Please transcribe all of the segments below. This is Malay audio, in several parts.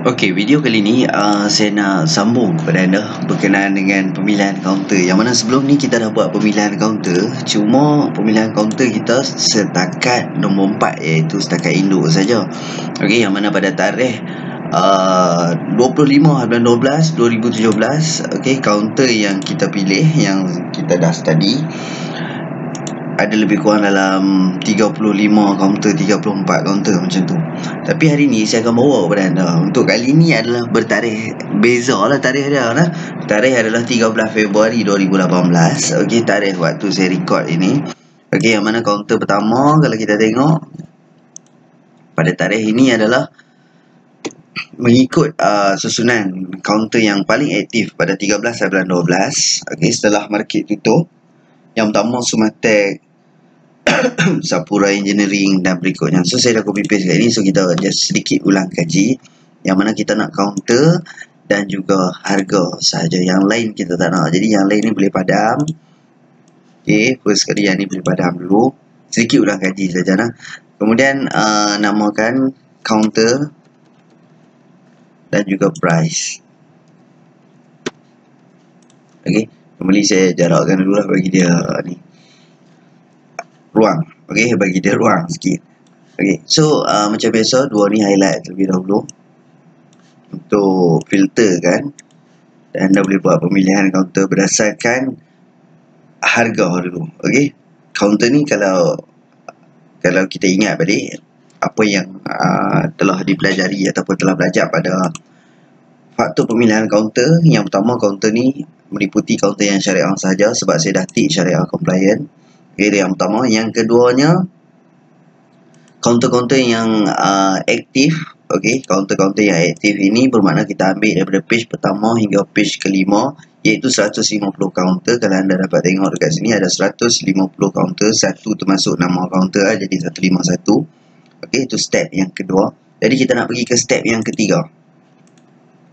Okey, video kali ni saya nak sambung kepada anda berkenaan dengan pemilihan kaunter. Yang mana sebelum ni kita dah buat pemilihan kaunter, cuma pemilihan kaunter kita setakat nombor 4 iaitu setakat induk saja. Okey, yang mana pada tarikh 25/12/2017, okey, kaunter yang kita pilih, yang kita dah study ada lebih kurang dalam 35 kaunter, 34 kaunter macam tu. Tapi hari ni saya akan bawa kepada anda. Untuk kali ni adalah bertarikh, beza lah tarikh dia lah. Tarikh adalah 13 Februari 2018. Okey, tarikh waktu saya record ini. Okey, yang mana kaunter pertama kalau kita tengok pada tarikh ini adalah mengikut susunan kaunter yang paling aktif pada 13/12. Okey, setelah market tutup. Yang pertama Sumatek, Sapura Engineering dan berikutnya. So saya dah copy paste kat ni. So kita just sedikit ulang kaji. Yang mana kita nak counter dan juga harga sahaja. Yang lain kita tak nak. Jadi yang lain ni boleh padam. Okay, first kali yang ni boleh padam dulu. Sedikit ulang kaji saja nah. Kemudian namakan counter dan juga price. Okay, kembali saya jarakkan dulu lah bagi dia ni ruang. Okey, bagi dia ruang sikit. Okey, so macam biasa dua ni highlight terlebih dahulu untuk filter kan, dan anda boleh buat pemilihan kaunter berdasarkan harga dulu. Okey, kaunter ni kalau kita ingat balik apa yang telah dipelajari ataupun telah belajar pada faktor pemilihan kaunter. Yang pertama, kaunter ni meliputi kaunter yang syariah sahaja sebab saya dah tick syariah compliant. Okay, yang pertama. Yang keduanya, kaunter-kaunter yang aktif. Okay, kaunter-kaunter yang aktif ini bermakna kita ambil daripada page pertama hingga page kelima, iaitu 150 kaunter. Kalau anda dapat tengok dekat sini ada 150 kaunter, satu termasuk nama kaunter lah, jadi 151. Okay, itu step yang kedua. Jadi kita nak pergi ke step yang ketiga.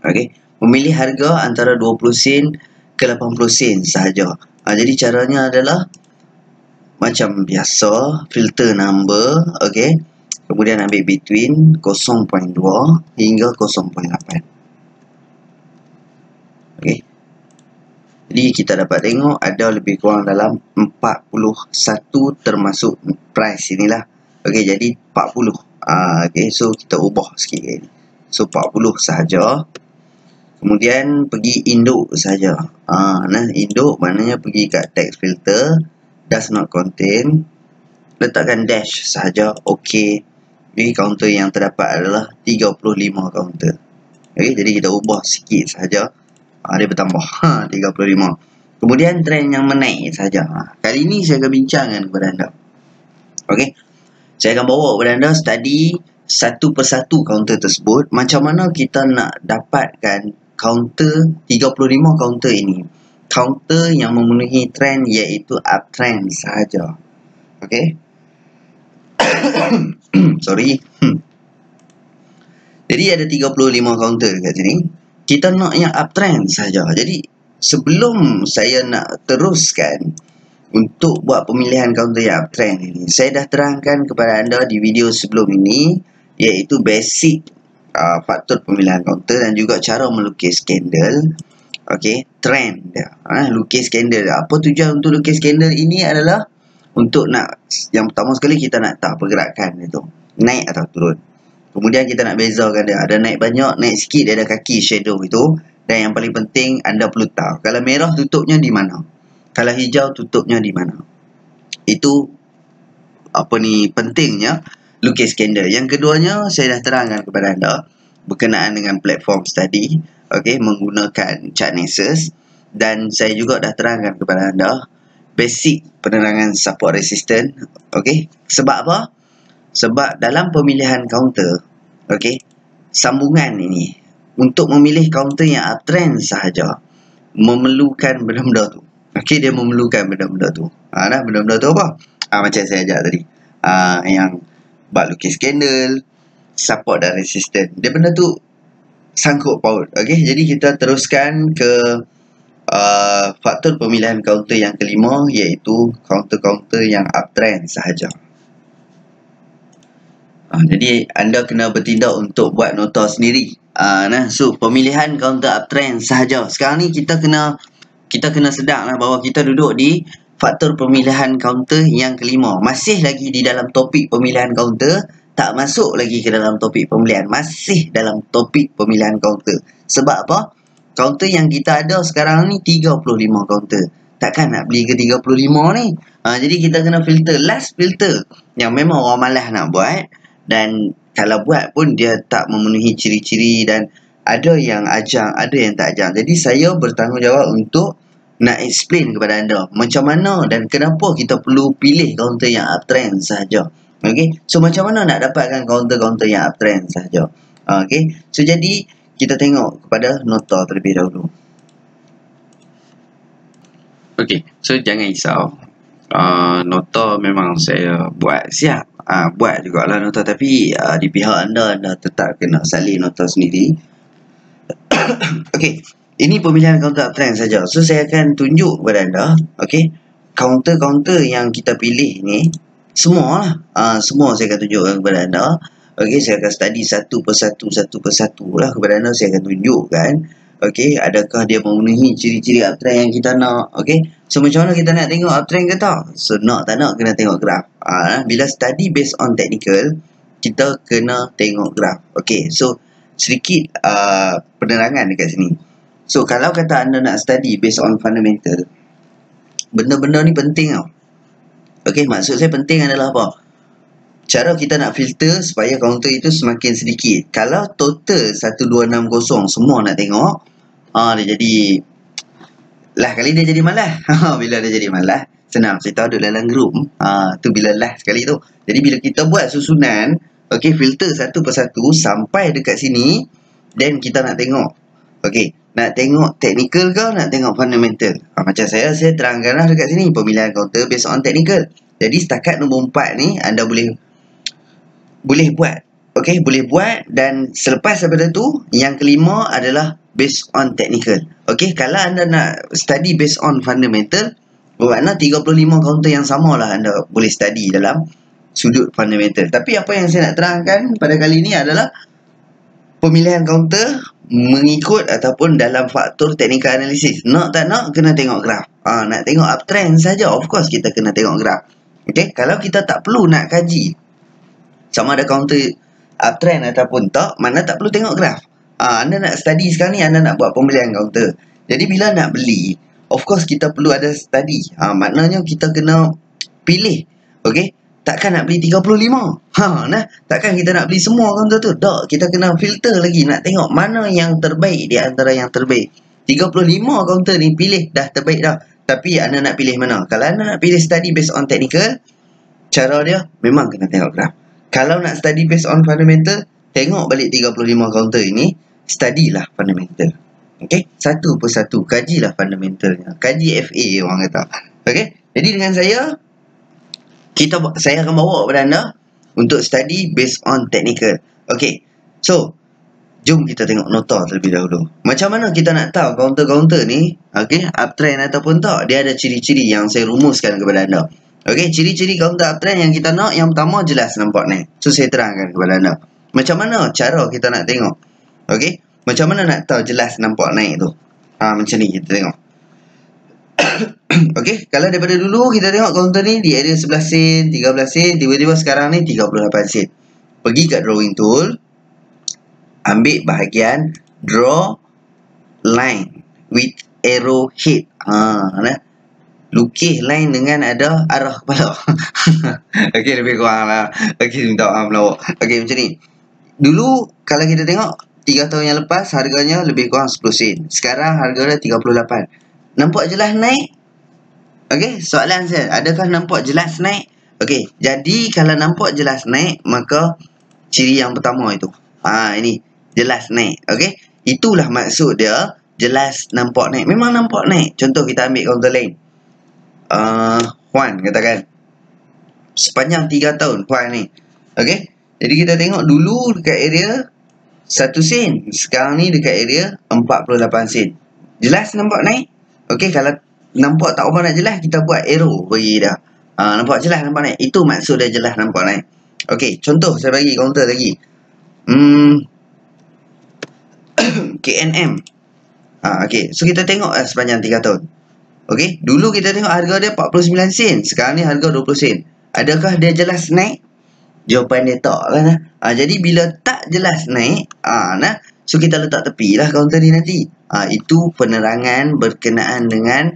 Okay, memilih harga antara 20 sen ke 80 sen sahaja. Jadi caranya adalah macam biasa, filter number, okey. Kemudian ambil between 0.2 hingga 0.8. Okey. Jadi kita dapat tengok ada lebih kurang dalam 41 termasuk price inilah. Okey, jadi 40. Okey, so kita ubah sikit ni. So 40 sahaja. Kemudian pergi induk saja. Nah, induk maknanya pergi kat text filter, does not contain, letakkan dash sahaja. Okey. Jadi kaunter yang terdapat adalah 35 kaunter. Okey, jadi kita ubah sikit sahaja. Dia bertambah 35. Kemudian trend yang menaik sahaja. Kali ini saya akan bincangkan kepada anda. Okey. Saya akan bawa kepada anda study satu persatu kaunter tersebut. Macam mana kita nak dapatkan kaunter 35 kaunter ini. Kaunter yang memenuhi trend iaitu uptrend sahaja. Okey. Sorry. Jadi ada 35 kaunter kat sini. Kita nak yang uptrend sahaja. Jadi sebelum saya nak teruskan untuk buat pemilihan kaunter yang uptrend ini, saya dah terangkan kepada anda di video sebelum ini, iaitu basic faktor pemilihan kaunter dan juga cara melukis candle. Okey, trend dia. Lukis candle. Apa tujuan untuk lukis candle ini adalah untuk nak, yang pertama sekali kita nak tahu pergerakan itu, naik atau turun. Kemudian kita nak bezakan dia, ada naik banyak, naik sikit, dia ada kaki shadow itu. Dan yang paling penting anda perlu tahu, kalau merah tutupnya di mana, kalau hijau tutupnya di mana. Itu pentingnya lukis candle. Yang keduanya saya dah terangkan kepada anda berkenaan dengan platform study, okey, menggunakan chart nexus, dan saya juga dah terangkan kepada anda basic penerangan support resistance. Okey, sebab apa? Sebab dalam pemilihan kaunter, okey, sambungan ini untuk memilih kaunter yang uptrend sahaja memerlukan benda-benda tu. Okey, dia memerlukan benda-benda tu. Benda-benda tu apa? Macam saya ajak tadi. Yang bab lukis candle, support dan resistance. Dia benda tu sangkut paut. Okey, jadi kita teruskan ke faktor pemilihan kaunter yang kelima, iaitu kaunter-kaunter yang uptrend sahaja. Jadi anda kena bertindak untuk buat nota sendiri. Nah, so pemilihan counter uptrend sahaja. Sekarang ni kita kena sedar lah bahawa kita duduk di faktor pemilihan counter yang kelima. Masih lagi di dalam topik pemilihan counter, tak masuk lagi ke dalam topik pemilihan. Masih dalam topik pemilihan counter. Sebab apa? Counter yang kita ada sekarang ni 35 counter. Takkan nak beli ke 35 ni? Jadi kita kena filter. Last filter yang memang orang malas nak buat, dan kalau buat pun dia tak memenuhi ciri-ciri, dan ada yang ajang, ada yang tak ajang. Jadi saya bertanggungjawab untuk nak explain kepada anda macam mana dan kenapa kita perlu pilih counter yang uptrend sahaja. Okay, so macam mana nak dapatkan counter-counter yang uptrend sahaja. Okay, so jadi kita tengok kepada nota terlebih dahulu. Okay, so jangan risau. Nota memang saya buat siap. Buat jugalah nota, tapi di pihak anda tetap kena salin nota sendiri. Okay, ini pemilihan counter uptrend saja. So saya akan tunjuk kepada anda, okay, counter-counter yang kita pilih ni semua lah. Semua saya akan tunjukkan kepada anda. Okay, saya akan study satu persatu lah kepada anda. Saya akan tunjukkan, okay, adakah dia memenuhi ciri-ciri uptrend yang kita nak. Okay, so macam mana kita nak tengok uptrend ke tak? So nak tak nak kena tengok graf. Bila study based on technical, kita kena tengok graf. Okay, so sedikit penerangan dekat sini. So kalau kata anda nak study based on fundamental, benda-benda ni penting tau. Okay, maksud saya penting adalah apa? Cara kita nak filter supaya counter itu semakin sedikit. Kalau total 1260 semua nak tengok, dia jadi lah kali dia jadi malas. Bila dia jadi malas, senang kita ada dalam grup. Tu bila last sekali tu. Jadi bila kita buat susunan, okay, filter satu persatu sampai dekat sini, then kita nak tengok, okay, nak tengok technical ke nak tengok fundamental. Macam saya terangkanlah dekat sini pemilihan counter based on technical. Jadi setakat nombor 4 ni anda boleh buat. Okay, boleh buat. Dan selepas daripada tu, yang kelima adalah based on technical. Okay, kalau anda nak study based on fundamental, bermakna 35 counter yang sama lah anda boleh study dalam sudut fundamental. Tapi apa yang saya nak terangkan pada kali ini adalah pemilihan counter mengikut ataupun dalam faktor technical analysis. Nak tak nak kena tengok graf. Nak tengok uptrend saja, of course kita kena tengok graf. Okay, kalau kita tak perlu nak kaji sama ada counter uptrend ataupun tak, mana tak perlu tengok graf. Anda nak study sekarang ni, anda nak buat pembelian counter. Jadi bila nak beli, of course kita perlu ada study. Maknanya kita kena pilih. Okay, takkan nak beli 35. Takkan kita nak beli semua counter tu. Tak, kita kena filter lagi. Nak tengok mana yang terbaik di antara yang terbaik. 35 counter ni pilih dah terbaik dah. Tapi anda nak pilih mana? Kalau anda nak pilih study based on technical, cara dia memang kena tengok graf. Kalau nak study based on fundamental, tengok balik 35 counter ini, studylah fundamental. Okay, satu persatu kajilah fundamentalnya. Kaji FA orang kata. Okay, jadi dengan saya akan bawa kepada anda untuk study based on technical. Okay, so jom kita tengok nota terlebih dahulu. Macam mana kita nak tahu counter-counter ni, okay, uptrend ataupun tak? Dia ada ciri-ciri yang saya rumuskan kepada anda. Okay, ciri-ciri counter uptrend yang kita nak, yang pertama jelas nampak naik. So saya terangkan kepada anda macam mana cara kita nak tengok. Okay, macam mana nak tahu jelas nampak naik tu. Macam ni kita tengok. Okay, kalau daripada dulu kita tengok counter ni di area 11 sen, 13 sen, tiba-tiba sekarang ni 38 sen. Pergi kat drawing tool, ambil bahagian draw line with arrow head. Lukis line dengan ada arah kepala. Okey, lebih kurang lah. Okey, minta maaf lah. Okey, macam ni. Dulu kalau kita tengok 3 tahun yang lepas harganya lebih kurang 10 sen. Sekarang harga dia 38. Nampak jelas naik? Okey, soalan saya, adakah nampak jelas naik? Okey, jadi kalau nampak jelas naik, maka ciri yang pertama itu. Ini jelas naik. Okey, itulah maksud dia jelas nampak naik. Memang nampak naik. Contoh kita ambil counter lain. Juan katakan sepanjang 3 tahun Juan ni. Okey, jadi kita tengok dulu dekat area 1 sen, sekarang ni dekat area 48 sen. Jelas nampak naik? Okey, kalau nampak tak apa nak jelas, kita buat arrow bagi dah. Nampak jelas nampak naik. Itu maksud dia jelas nampak naik. Okey, contoh saya bagi counter lagi. KNM. Okey, so kita tengok sepanjang 3 tahun. Okey, dulu kita tengok harga dia 49 sen, sekarang ni harga 20 sen. Adakah dia jelas naik? Jawapan dia tak kan. Jadi bila tak jelas naik, so kita letak tepi lah kaunter ni nanti. Itu penerangan berkenaan dengan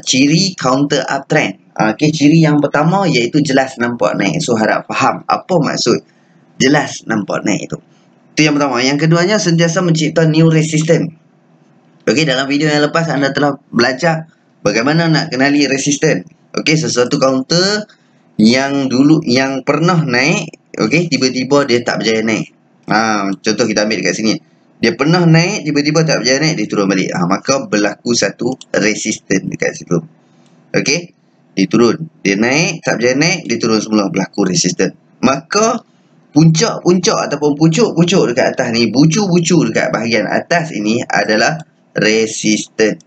ciri counter uptrend. Okey, ciri yang pertama iaitu jelas nampak naik. So harap faham apa maksud jelas nampak naik itu. Itu yang pertama. Yang keduanya, sentiasa mencipta new resistance. Okey, dalam video yang lepas anda telah belajar bagaimana nak kenali resistance. Okey, sesuatu counter yang dulu yang pernah naik, okey, tiba-tiba dia tak berjaya naik. Contoh kita ambil dekat sini. Dia pernah naik, tiba-tiba tak berjaya naik, dia turun balik. Maka berlaku satu resistance dekat situ. Okey, dia turun, dia naik, tak berjaya naik, dia turun semula, berlaku resistance. Maka puncak-puncak ataupun pucuk-pucuk dekat atas ni, bucu-bucu dekat bahagian atas ini adalah resistance.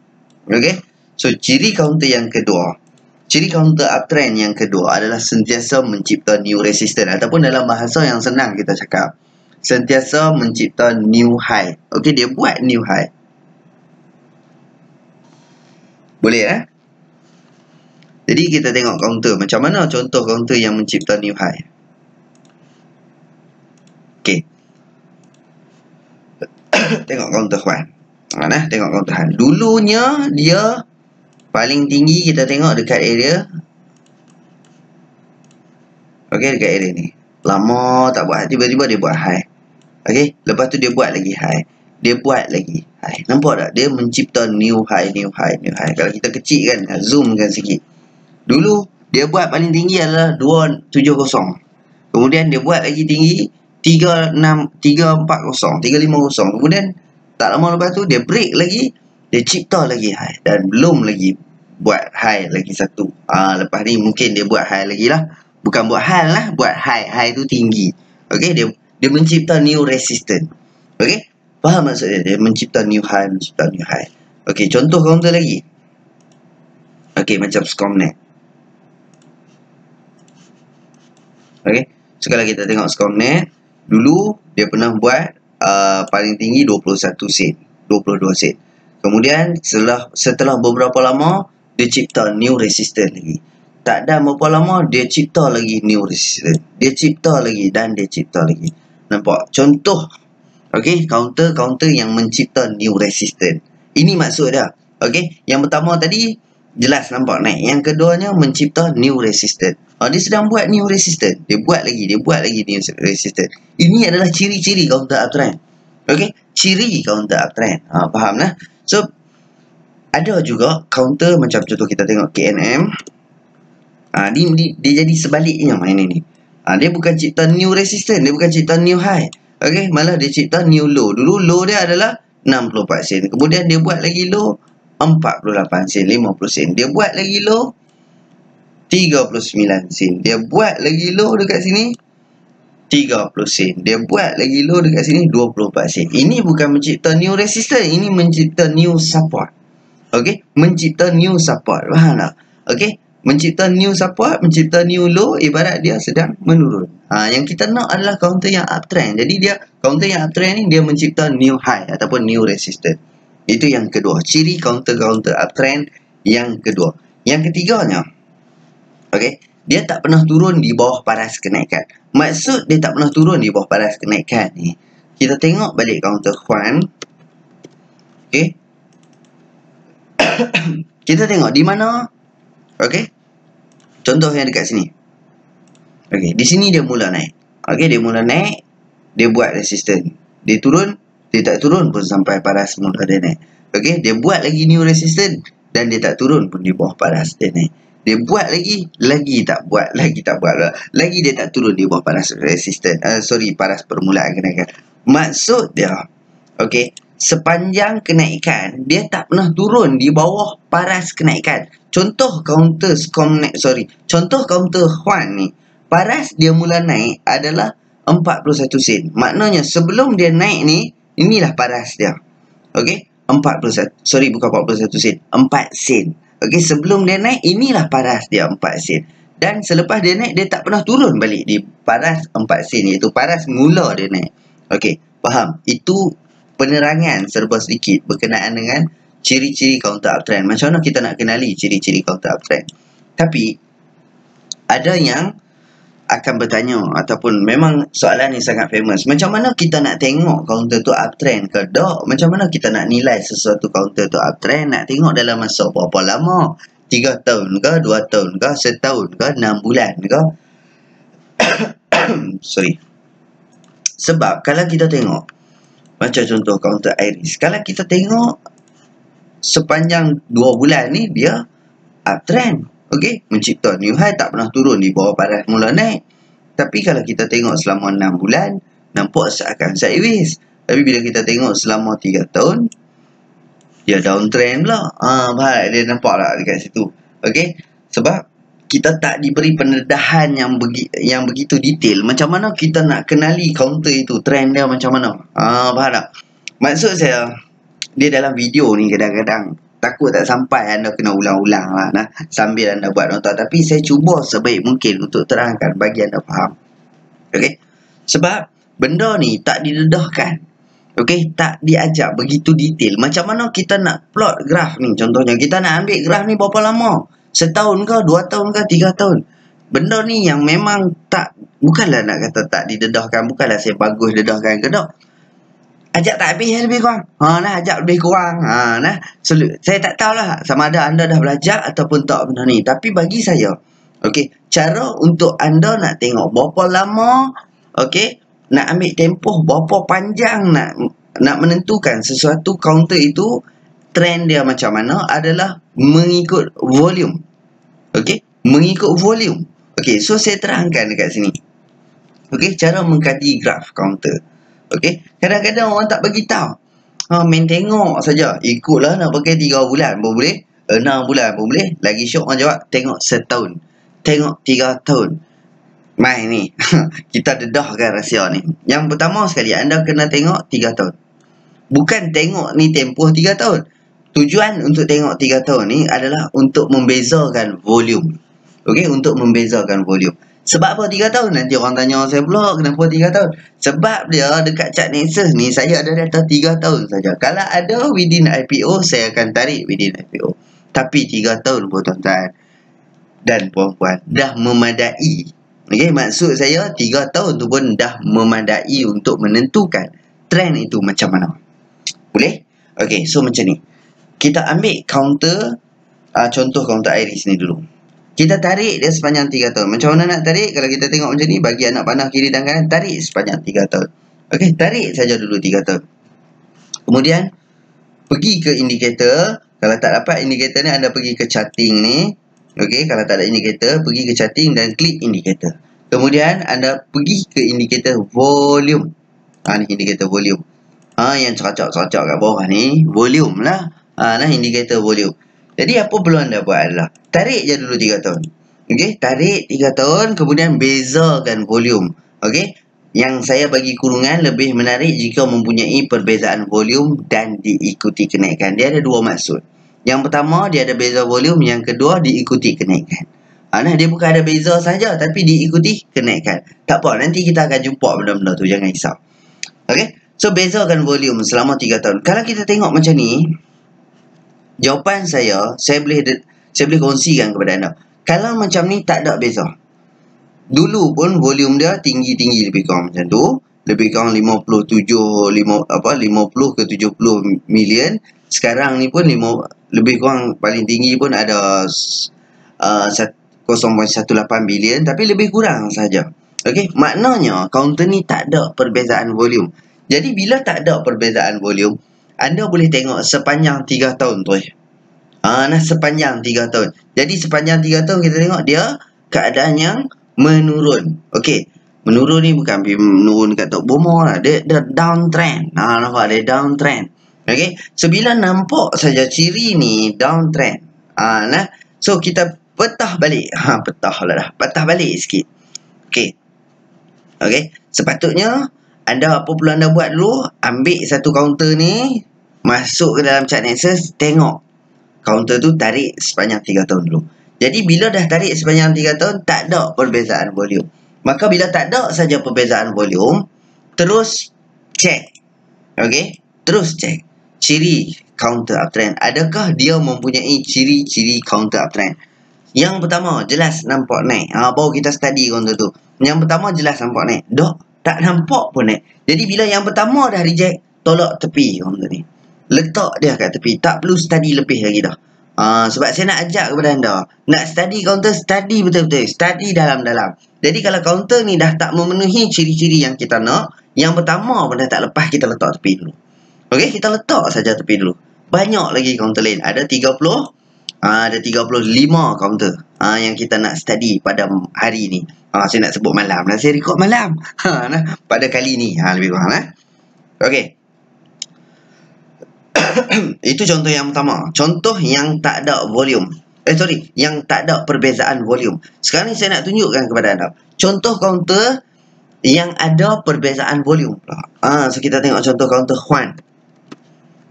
Okey, so ciri counter yang kedua, ciri counter uptrend yang kedua adalah sentiasa mencipta new resistance, ataupun dalam bahasa yang senang kita cakap, sentiasa mencipta new high. Okey, dia buat new high. Boleh Jadi kita tengok counter macam mana contoh counter yang mencipta new high. Okey. Tengok counter Juan. Tengok counter Han. Dulunya dia paling tinggi kita tengok dekat area. Okey, dekat area ni. Lama tak buat, tiba-tiba dia buat high. Okey, lepas tu dia buat lagi high. Dia buat lagi high. Nampak tak? Dia mencipta new high, new high, new high. Kalau kita kecilkan, zoomkan sikit. Dulu dia buat paling tinggi adalah 270. Kemudian dia buat lagi tinggi 340, 350. Kemudian tak lama lepas tu dia break lagi, dia cipta lagi high, dan belum lagi buat high lagi satu. Lepas ni mungkin dia buat high lagi lah. Bukan buat high lah, buat high. High tu tinggi. Okey, dia mencipta new resistance. Okey, faham maksudnya? Dia mencipta new high, mencipta new high. Okey, contoh counter lagi. Okey, macam Scomnet. Okey, sekarang kita tengok Scomnet. Dulu dia pernah buat paling tinggi 21 sen, 22 sen. Kemudian setelah beberapa lama dia cipta new resistance lagi. Tak ada berapa lama dia cipta lagi new resistance. Dia cipta lagi dan dia cipta lagi. Nampak? Contoh okey, counter yang mencipta new resistance. Ini maksud dia. Okey, yang pertama tadi jelas nampak naik. Yang keduanya mencipta new resistance. Dia sedang buat new resistance. Dia buat lagi new resistance. Ini adalah ciri-ciri counter uptrend. Okey, ciri counter uptrend. Faham lah? So ada juga counter macam contoh kita tengok KNM. Dia jadi sebaliknya main ini. Dia bukan cipta new resistance, dia bukan cipta new high. Okey, malah dia cipta new low. Dulu low dia adalah 64 sen. Kemudian dia buat lagi low 48 sen, 50 sen. Dia buat lagi low 39 sen. Dia buat lagi low dekat sini 30 sen. Dia buat lagi low dekat sini 24 sen. Ini bukan mencipta new resistance, ini mencipta new support. Okey, mencipta new support. Faham tak? Okey, mencipta new support, mencipta new low, ibarat dia sedang menurun. Yang kita nak adalah counter yang uptrend. Jadi dia counter yang uptrend ni dia mencipta new high ataupun new resistance. Itu yang kedua, ciri counter uptrend yang kedua. Yang ketiganya, okey, dia tak pernah turun di bawah paras kenaikan. Maksud dia tak pernah turun di bawah paras kenaikan ni, kita tengok balik counter Juan. Okey. Kita tengok di mana. Okey. Contoh yang dekat sini. Okey, di sini dia mula naik. Okey, dia mula naik, dia buat resistance. Dia turun, dia tak turun pun sampai paras mula dia naik. Okey, dia buat lagi new resistance dan dia tak turun pun di bawah paras dia naik. Dia buat lagi tak buat, lagi dia tak turun di bawah paras resistance. Paras permulaan kenaikan. Maksud dia, okey, sepanjang kenaikan dia tak pernah turun di bawah paras kenaikan. Contoh counter contoh counter Juan ni, paras dia mula naik adalah 41 sen. Maknanya sebelum dia naik ni, inilah paras dia. Okey, 41 sen, 4 sen. Okey, sebelum dia naik, inilah paras dia 4 sen. Dan selepas dia naik, dia tak pernah turun balik di paras 4 sen, iaitu paras mula dia naik. Okey, faham? Itu penerangan serba sedikit berkenaan dengan ciri-ciri counter uptrend. Macam mana kita nak kenali ciri-ciri counter uptrend? Tapi ada yang akan bertanya ataupun memang soalan ni sangat famous. Macam mana kita nak tengok counter tu uptrend ke tak? Macam mana kita nak nilai sesuatu counter tu uptrend? Nak tengok dalam masa berapa lama? 3 tahun ke? 2 tahun ke? Setahun ke? 6 bulan ke? Sorry. Sebab kalau kita tengok macam contoh counter Iris, kalau kita tengok sepanjang 2 bulan ni dia uptrend, okey, mencipta new high, tak pernah turun, di bawah paras mula naik. Tapi kalau kita tengok selama 6 bulan nampak seakan sideways. Tapi bila kita tengok selama 3 tahun dia downtrend pula. Baik, dia nampak tak dekat situ. Okey, sebab kita tak diberi pendedahan yang begitu detail. Macam mana kita nak kenali counter itu, trend dia macam mana? Faham tak? Maksud saya, dia dalam video ni kadang-kadang takut tak sampai, anda kena ulang-ulang lah nah, sambil anda buat nota. Tapi saya cuba sebaik mungkin untuk terangkan bagi anda faham. Okey? Sebab benda ni tak didedahkan. Okey, tak diajar begitu detail. Macam mana kita nak plot graf ni? Contohnya kita nak ambil graf ni berapa lama? Setahun ke, 2 tahun ke, 3 tahun? Benda ni yang memang tak, bukanlah nak kata tak didedahkan, bukanlah saya bagus dedahkan ke tak. Ajak tak habis lebih kurang. Ajak lebih kurang. Saya tak tahulah sama ada anda dah belajar ataupun tak benda ni. Tapi bagi saya, okey, cara untuk anda nak tengok berapa lama, okey, nak ambil tempoh berapa panjang nak menentukan sesuatu counter itu trend dia macam mana adalah mengikut volume. Okey, mengikut volume. Okey, so saya terangkan dekat sini. Okey, cara mengkaji graf counter. Okey, kadang-kadang orang tak bagi tahu. Main tengok saja. Ikutlah nak pakai 3 bulan pun boleh, 6 bulan pun boleh. Lagi syok orang jawab tengok setahun, tengok 3 tahun. Mai ni kita dedahkan rahsia ni. Yang pertama sekali, anda kena tengok 3 tahun. Bukan tengok ni tempoh 3 tahun. Tujuan untuk tengok 3 tahun ni adalah untuk membezakan volume. Okey, untuk membezakan volume. Sebab apa 3 tahun? Nanti orang tanya saya pula, kenapa 3 tahun? Sebab dia dekat chart Nexus ni, saya ada data 3 tahun saja. Kalau ada within IPO, saya akan tarik within IPO. Tapi 3 tahun pun tuan-tuan dan puan-puan dah memadai. Okey, maksud saya 3 tahun tu pun dah memadai untuk menentukan trend itu macam mana. Boleh? Okey, so macam ni. Kita ambil counter, contoh counter Iris ni dulu. Kita tarik dia sepanjang 3 tahun. Macam mana nak tarik? Kalau kita tengok macam ni, bagi anak panah kiri dan kanan, tarik sepanjang 3 tahun. Okey, tarik saja dulu 3 tahun. Kemudian, pergi ke indikator. Kalau tak dapat indikator ni, anda pergi ke charting ni. Okey, kalau tak ada indikator, pergi ke charting dan klik indikator. Kemudian, anda pergi ke indikator volume. Ni indikator volume. Yang ceracak-ceracak kat bawah ni, volume lah. Nah, indikator volume. Jadi apa perlu anda buat adalah tarik je dulu 3 tahun. Okey, tarik 3 tahun, kemudian bezakan volume. Okey, yang saya bagi kurungan lebih menarik jika mempunyai perbezaan volume dan diikuti kenaikan. Dia ada 2 maksud. Yang pertama, dia ada beza volume, yang kedua diikuti kenaikan. Nah, dia bukan ada beza saja tapi diikuti kenaikan. Tak apa, nanti kita akan jumpa benda-benda tu, jangan risau. Okey, so bezakan volume selama 3 tahun. Kalau kita tengok macam ni, jawapan saya boleh kongsikan kepada anda. Kalau macam ni tak ada beza. Dulu pun volume dia tinggi-tinggi lebih kurang macam tu. Lebih kurang 50 ke 70 million. Sekarang ni pun lebih kurang paling tinggi pun ada 0.18 bilion. Tapi lebih kurang saja. Okey, maknanya counter ni tak ada perbezaan volume. Jadi bila tak ada perbezaan volume, anda boleh tengok sepanjang 3 tahun tu. Sepanjang 3 tahun. Jadi sepanjang 3 tahun kita tengok dia keadaan yang menurun. Okey, menurun ni bukan menurun kat tok bomo lah. Dia downtrend. Nampak dia downtrend. Okey, so bila nampak saja ciri ni downtrend. So kita petah balik. Petah balik sikit. Okey. Okey, sepatutnya anda apa perlu anda buat dulu? Ambil satu counter ni, masuk ke dalam chart Nexus, tengok counter tu tarik sepanjang 3 tahun dulu. Jadi bila dah tarik sepanjang 3 tahun, tak ada perbezaan volume. Maka bila tak ada saja perbezaan volume, terus check. Okey, Terus check ciri counter uptrend. Adakah dia mempunyai ciri-ciri counter uptrend? Yang pertama, jelas nampak naik. Baru kita study counter tu. Yang pertama, jelas nampak naik. Dok, tak nampak pun naik. Jadi, bila yang pertama dah reject, tolak tepi counter ni. Letak dia kat tepi. Tak perlu study lebih lagi dah. Sebab saya nak ajak kepada anda, nak study counter, study betul-betul. Study dalam-dalam. Jadi, kalau counter ni dah tak memenuhi ciri-ciri yang kita nak, yang pertama pun dah tak lepas, kita letak tepi dulu. Okey, kita letak saja tepi dulu. Banyak lagi counter lain. Ada 35 counter yang kita nak study pada hari ni. Saya nak sebut malam lah. Saya record malam. Pada kali ni. Lebih kurang. Okey. Itu contoh yang pertama. Contoh yang tak ada volume. Yang tak ada perbezaan volume. Sekarang ni saya nak tunjukkan kepada anda. Contoh counter yang ada perbezaan volume. So kita tengok contoh counter Huan.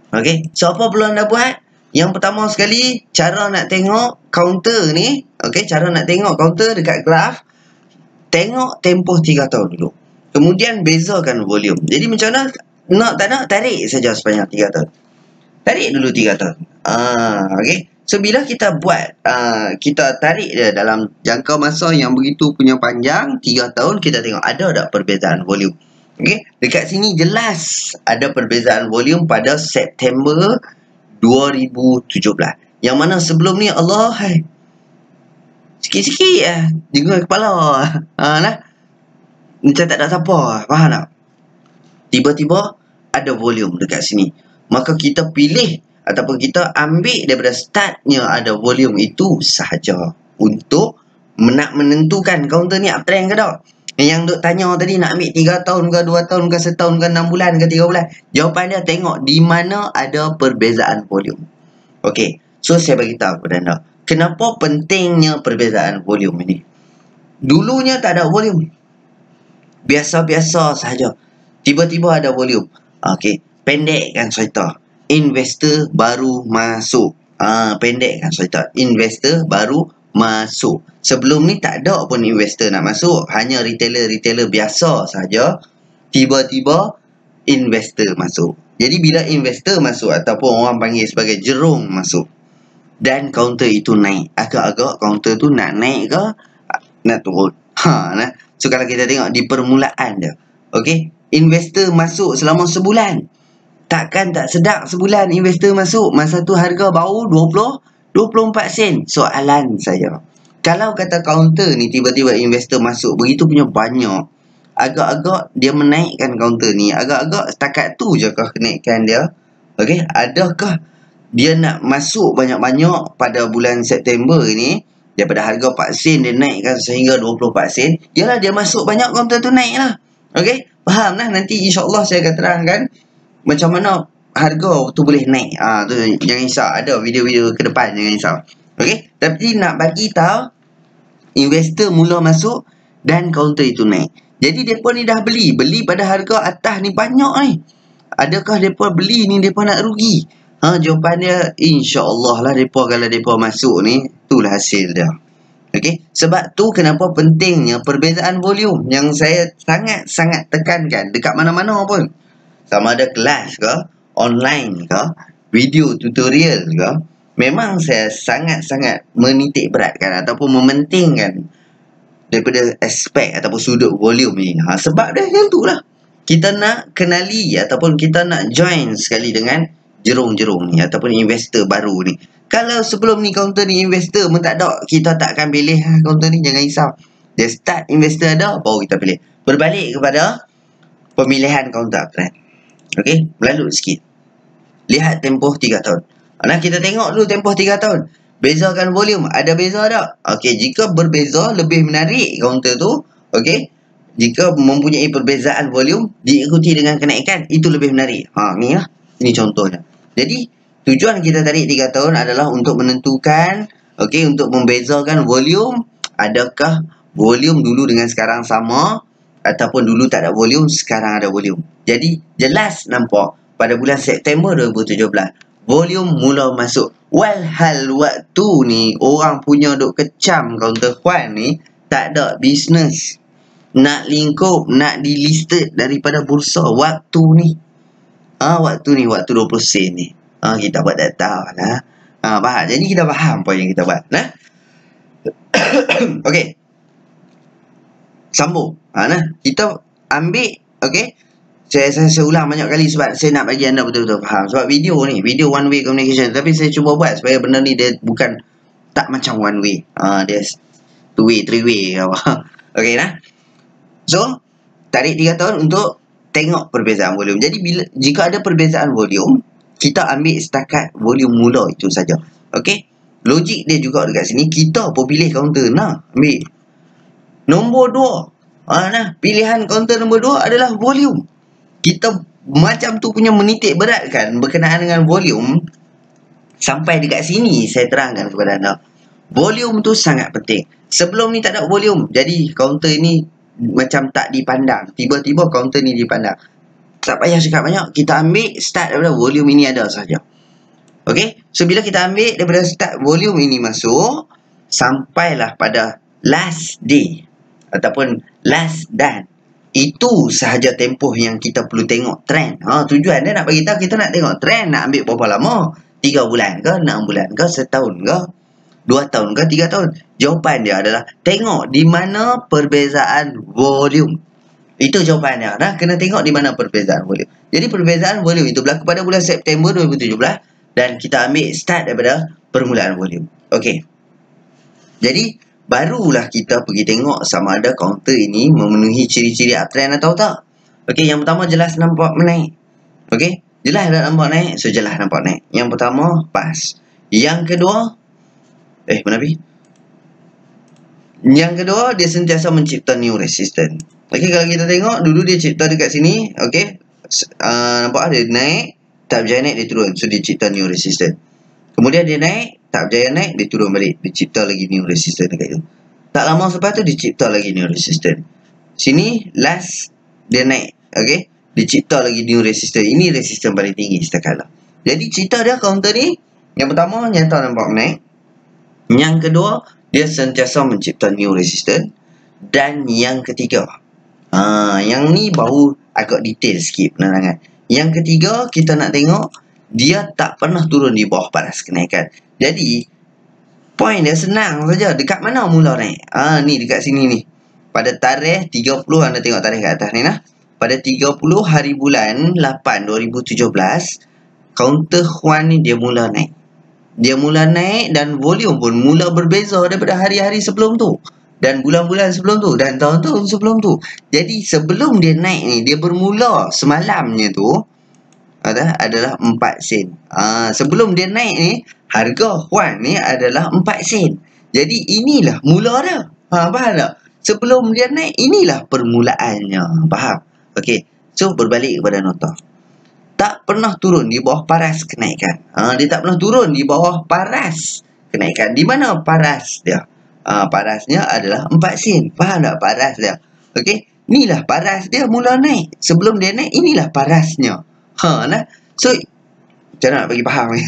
Okey, so apa perlu anda buat? Yang pertama sekali, cara nak tengok counter ni, okey, cara nak tengok counter dekat graf, tengok tempoh 3 tahun dulu. Kemudian bezakan volume. Jadi macam mana? Nak tak nak, tarik saja sepanjang 3 tahun. Tarik dulu 3 tahun. Okey. So bila kita buat, kita tarik dia dalam jangka masa yang begitu punya panjang, 3 tahun, kita tengok ada tak perbezaan volume. Okey, dekat sini jelas ada perbezaan volume pada September 2017. Yang mana sebelum ni Allah, sikit-sikit dengar kepala. Macam tak ada siapa. Faham tak? Tiba-tiba ada volume dekat sini. Maka kita pilih ataupun kita ambil daripada startnya ada volume itu sahaja untuk nak menentukan counter ni uptrend ke tak. Yang duk tanya tadi nak ambil 3 tahun ke 2 tahun ke 1 tahun ke 6 bulan ke 3 bulan. Jawapan dia tengok di mana ada perbezaan volume. Okey. So saya bagi tahu kepada anda. Kenapa pentingnya perbezaan volume ini? Dulunya tak ada volume. Biasa-biasa sahaja. Tiba-tiba ada volume. Okey. Pendekkan cerita. Investor baru masuk. Pendekkan cerita. Investor baru masuk. Sebelum ni tak ada pun investor nak masuk. Hanya retailer-retailer biasa saja. Tiba-tiba investor masuk. Jadi bila investor masuk ataupun orang panggil sebagai jerung masuk dan counter itu naik, agak-agak counter tu nak naik ke nak turun. So kalau kita tengok di permulaan dia, okey, investor masuk selama sebulan. Takkan tak sedap sebulan investor masuk, masa tu harga baru 24 sen. Soalan saya, kalau kata counter ni tiba-tiba investor masuk begitu punya banyak, agak-agak dia menaikkan counter ni, agak-agak setakat tu je kah kenaikan dia? Okey, adakah dia nak masuk banyak-banyak pada bulan September ni, daripada harga 4 sen dia naikkan sehingga 24 sen? Yalah, dia masuk banyak, counter tu naik lah. Okey, faham lah. Nanti insya-Allah saya akan terangkan macam mana harga tu boleh naik. Tu jangan risau, ada video-video ke depan, jangan risau. Okey, tapi nak bagi tahu investor mula masuk dan counter itu naik. Jadi depa ni dah beli pada harga atas ni banyak ni. Adakah depa beli ni depa nak rugi? Jawapan dia insya-Allah lah, depa kalau depa masuk ni, itulah hasil dia. Okey, sebab tu kenapa pentingnya perbezaan volume yang saya sangat-sangat tekankan dekat mana-mana pun. Sama ada kelas ke, online ke, video tutorial ke, memang saya sangat-sangat menitik beratkan ataupun mementingkan daripada aspek ataupun sudut volume ni. Sebab dia yang tu lah. Kita nak kenali ataupun kita nak join sekali dengan jerung-jerung ni ataupun investor baru ni. Kalau sebelum ni counter ni investor pun tak ada, kita tak akan pilih counter ni, jangan risau. Dia start investor ada, baru kita pilih. Berbalik kepada pemilihan counter uptrend. Okey, melalut sikit. Lihat tempoh 3 tahun. Kita tengok dulu tempoh 3 tahun. Bezakan volume, ada beza tak? Okey, jika berbeza lebih menarik counter tu, okey. Jika mempunyai perbezaan volume diikuti dengan kenaikan, itu lebih menarik. Ni lah. Ini contohnya. Jadi, tujuan kita tarik 3 tahun adalah untuk menentukan, okey, untuk membezakan volume. Adakah volume dulu dengan sekarang sama, ataupun dulu tak ada volume, sekarang ada volume. Jadi, jelas nampak pada bulan September 2017, volume mula masuk. Walhal waktu ni, orang punya duk kecam counter Huan ni, tak ada bisnes. Nak lingkup, nak delisted daripada bursa waktu ni. Waktu ni, waktu 20 sen ni. Kita buat data lah. Faham? Jadi kita faham apa yang kita buat. Nah. Okey. Sambung. Nah, kita ambil, okey. Saya ulang banyak kali sebab saya nak bagi anda betul-betul faham. Sebab video ni, video one way communication. Tapi saya cuba buat supaya benda ni dia bukan tak macam one way. Dia two way, three way ke apa. Okey nah. So, tarik 3 tahun untuk tengok perbezaan volume. Jadi jika ada perbezaan volume, kita ambil setakat volume mula itu saja. Okey. Logik dia juga dekat sini, kita pun pilih kaunter. Nah, ambil nombor 2. Nah, pilihan kaunter nombor 2 adalah volume. Kita macam tu punya menitik beratkan berkenaan dengan volume. Sampai dekat sini saya terangkan kepada anda. Volume tu sangat penting. Sebelum ni tak ada volume. Jadi kaunter ini macam tak dipandang. Tiba-tiba kaunter ni dipandang. Tak payah cakap banyak. Kita ambil start daripada volume ini ada sahaja. Okey. So bila kita ambil daripada start volume ini masuk. Sampailah pada last day. Ataupun last done. Itu sahaja tempoh yang kita perlu tengok trend. Tujuan dia nak bagi tahu kita nak tengok trend nak ambil berapa lama? 3 bulan ke, 6 bulan ke, setahun ke, 2 tahun ke, 3 tahun. Jawapan dia adalah tengok di mana perbezaan volume. Itu jawapan dia. Nah, kena tengok di mana perbezaan volume. Jadi perbezaan volume itu berlaku pada bulan September 2017 dan kita ambil start daripada permulaan volume. Okey. Jadi barulah kita pergi tengok sama ada kaunter ini memenuhi ciri-ciri uptrend atau tak. Okey, yang pertama jelas nampak menaik. Okey, jelas dah nampak naik. So, jelas nampak naik. Yang pertama, pas. Yang kedua, Yang kedua, dia sentiasa mencipta new resistance. Okey, kalau kita tengok, dulu dia cipta dekat sini. Okey, nampak dia naik, tak berjaya naik, dia turun. So, dia cipta new resistance. Kemudian dia naik, tak berjaya naik, dia turun balik. Dia cipta lagi new resistance dekat itu. Tak lama selepas tu, dia cipta lagi new resistance. Sini, last, dia naik. Okey, dia cipta lagi new resistance. Ini resistance paling tinggi setakat lah. Jadi, cerita dia counter ni, yang pertama, nyata nampak naik. Yang kedua, dia sentiasa mencipta new resistance. Dan yang ketiga, yang ni baru agak detail sikit penerangan. Yang ketiga, kita nak tengok, dia tak pernah turun di bawah paras kenaikan. Jadi, point dia senang saja. Dekat mana mula naik? Ni dekat sini ni. Pada tarikh 30, anda tengok tarikh kat atas ni lah. Pada 30 hari bulan 8 2017, counter Huan ni dia mula naik. Dia mula naik dan volume pun mula berbeza daripada hari-hari sebelum tu. Dan bulan-bulan sebelum tu. Dan tahun-tahun sebelum tu. Jadi, sebelum dia naik ni, dia bermula semalamnya tu adalah 4 sen. Sebelum dia naik ni, harga Huan ni adalah 4 sen. Jadi inilah mula dia. Faham tak? Sebelum dia naik, inilah permulaannya. Faham? Okey. So, berbalik kepada nota. Tak pernah turun di bawah paras kenaikan. Dia tak pernah turun di bawah paras kenaikan. Di mana paras dia? Parasnya adalah 4 sen. Faham tak paras dia? Okey. Inilah paras dia mula naik. Sebelum dia naik, inilah parasnya. Nah. So, macam mana nak bagi faham ni?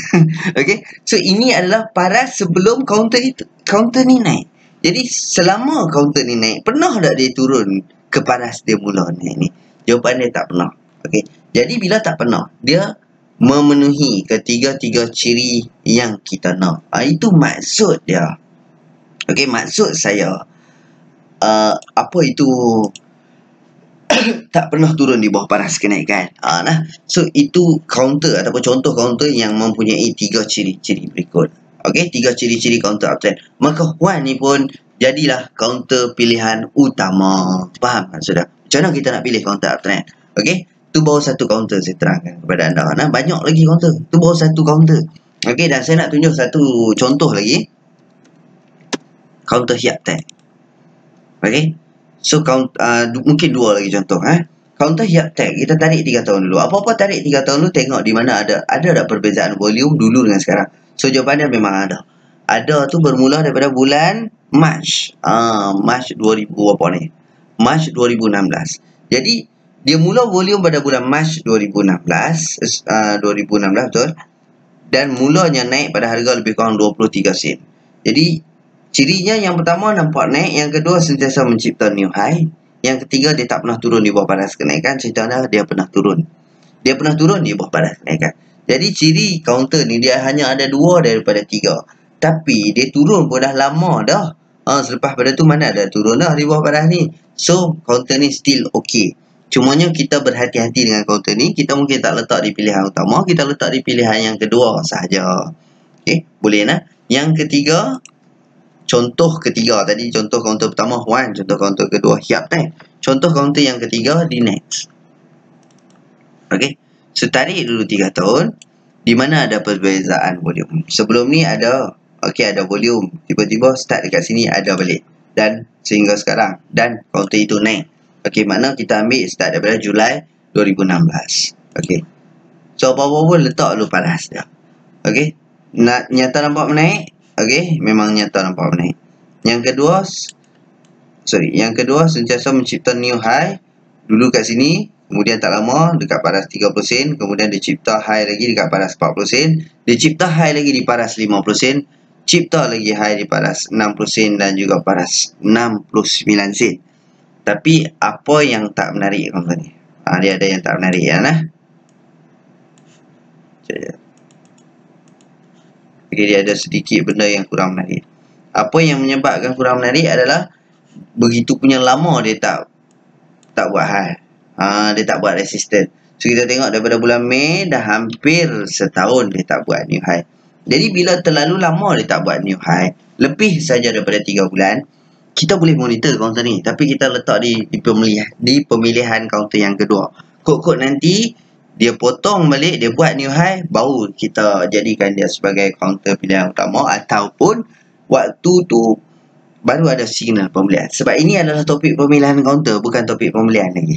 Okey. So, ini adalah paras sebelum counter ni naik. Jadi, selama counter ni naik, pernah tak dia turun ke paras dia mula naik ni? Jawapan dia tak pernah. Okey. Jadi, bila tak pernah, dia memenuhi ketiga-tiga ciri yang kita nak. Itu maksud dia. Okey, maksud saya, apa itu tak pernah turun di bawah paras kenaikan. Nah. So, itu counter ataupun contoh counter yang mempunyai 3 ciri-ciri berikut. Okey, 3 ciri-ciri counter uptrend. Maka Huan ni pun jadilah counter pilihan utama. Faham maksudnya? Macam mana kita nak pilih counter uptrend? Okey, tu baru satu counter saya terangkan kepada anda. Nah, banyak lagi counter. Tu baru satu counter. Okey, dan saya nak tunjuk satu contoh lagi. Counter Hiap Tag. Okey. So, mungkin 2 lagi contoh. Counter Hiap Tag, kita tarik 3 tahun dulu. Apa-apa tarik 3 tahun dulu, tengok di mana ada tak perbezaan volume dulu dengan sekarang. So, jawapan dia memang ada. Ada tu bermula daripada bulan Mac. Mac 2000 apa ni? Mac 2016. Jadi, dia mula volume pada bulan Mac 2016. 2016 betul. Dan mulanya naik pada harga lebih kurang 23 sen. Jadi, cirinya yang pertama nampak naik, yang kedua sentiasa mencipta new high, yang ketiga dia tak pernah turun di bawah paras kenaikan. Ceritanya dia pernah turun. Dia pernah turun, dia bawah paras kenaikan. Jadi ciri counter ni dia hanya ada 2 daripada 3. Tapi dia turun pun dah lama dah. Selepas pada tu mana ada turun dah di bawah paras ni. So counter ni still okay. Cumanya kita berhati-hati dengan counter ni. Kita mungkin tak letak di pilihan utama, kita letak di pilihan yang kedua sahaja. Okay, boleh nah. Yang ketiga, contoh ketiga tadi, contoh counter pertama Wan, contoh counter kedua Hiap kan. Contoh counter yang ketiga di Next. Okay, so tarik dulu 3 tahun. Di mana ada perbezaan volume. Sebelum ni ada, okay, ada volume. Tiba-tiba start dekat sini ada balik. Dan sehingga sekarang. Dan counter itu naik. Okay, makna kita ambil start daripada Julai 2016. Okay. So, apa-apa pun letak dulu paras dia. Okay. Nyata nampak menaik. Okay, memang nyata nampak menaik. Yang kedua, sentiasa mencipta new high. Dulu kat sini. Kemudian tak lama dekat paras 30 sen. Kemudian dia cipta high lagi dekat paras 40 sen. Dia cipta high lagi di paras 50 sen. Cipta lagi high di paras 60 sen dan juga paras 69 sen. Tapi apa yang tak menarik kawan ni? Dia ada yang tak menarik ya nah. Okay, dia ada sedikit benda yang kurang menarik. Apa yang menyebabkan kurang menarik adalah begitu punya lama dia tak buat high. Dia tak buat resistance. So kita tengok daripada bulan Mei dah hampir setahun dia tak buat new high. Jadi bila terlalu lama dia tak buat new high, lebih saja daripada 3 bulan, kita boleh monitor counter ni. Tapi kita letak di pemilihan counter yang kedua. Kod-kod nanti dia potong balik, dia buat new high, baru kita jadikan dia sebagai counter pilihan utama. Ataupun waktu tu baru ada signal pembelian. Sebab ini adalah topik pemilihan counter, bukan topik pembelian lagi.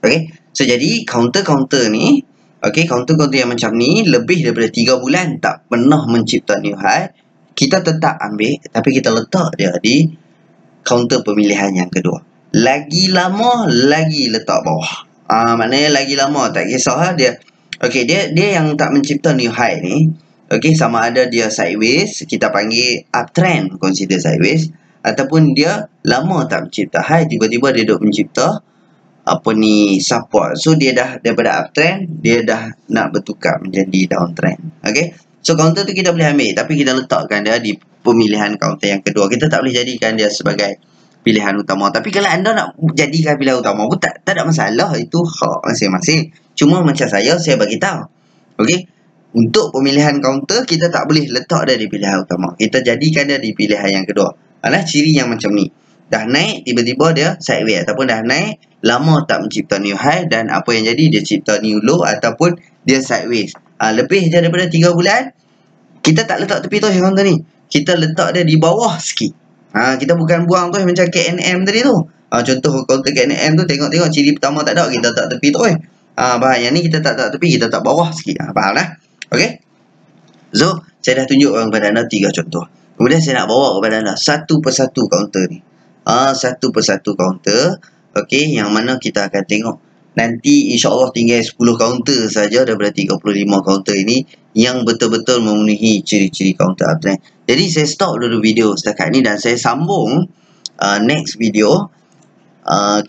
Okay, so jadi counter-counter ni, okay, counter-counter yang macam ni lebih daripada 3 bulan tak pernah mencipta new high, kita tetap ambil, tapi kita letak dia di counter pemilihan yang kedua. Lagi lama, lagi letak bawah. Maknanya lagi lama, tak kisah dia. Okay, dia yang tak mencipta new high ni, okay, sama ada dia sideways, kita panggil uptrend, consider sideways, ataupun dia lama tak mencipta high, tiba-tiba dia duk mencipta support. So dia dah daripada uptrend, dia dah nak bertukar menjadi downtrend. Okay, so counter tu kita boleh ambil, tapi kita letakkan dia di pemilihan counter yang kedua. Kita tak boleh jadikan dia sebagai pilihan utama. Tapi kalau anda nak jadikan pilihan utama pun tak ada masalah, itu hak masing-masing. Cuma macam saya bagi tahu. Okay, untuk pemilihan counter kita tak boleh letak dia di pilihan utama. Kita jadikan dia di pilihan yang kedua. Adalah ciri yang macam ni. Dah naik tiba-tiba dia sideways, ataupun dah naik lama tak mencipta new high, dan apa yang jadi dia cipta new low ataupun dia sideways. Lebih je daripada 3 bulan, kita tak letak tepi tu counter ni. Kita letak dia di bawah sikit. Kita bukan buang tu macam KNM tadi tu. Contoh counter KNM tu, tengok ciri pertama tak ada, kita tak tepi tu. Faham? Yang ni kita tak tepi, kita tak bawah sikit. Faham lah? Okay? So, saya dah tunjuk kepada anda 3 contoh. Kemudian saya nak bawa kepada anda satu persatu counter ni. Satu persatu counter. Okay, yang mana kita akan tengok. Nanti insyaAllah tinggal 10 counter saja daripada 35 counter ini yang betul-betul memenuhi ciri-ciri counter uptrend. Jadi saya stop dulu video setakat ni dan saya sambung next video.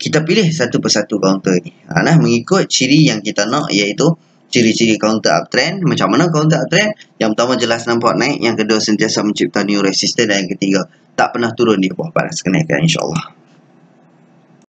Kita pilih satu persatu counter ni. Mengikut ciri yang kita nak, iaitu ciri-ciri counter uptrend. Macam mana counter uptrend? Yang pertama jelas nampak naik, yang kedua sentiasa mencipta new resistance, dan yang ketiga tak pernah turun di bawah paras kenaikan insyaAllah.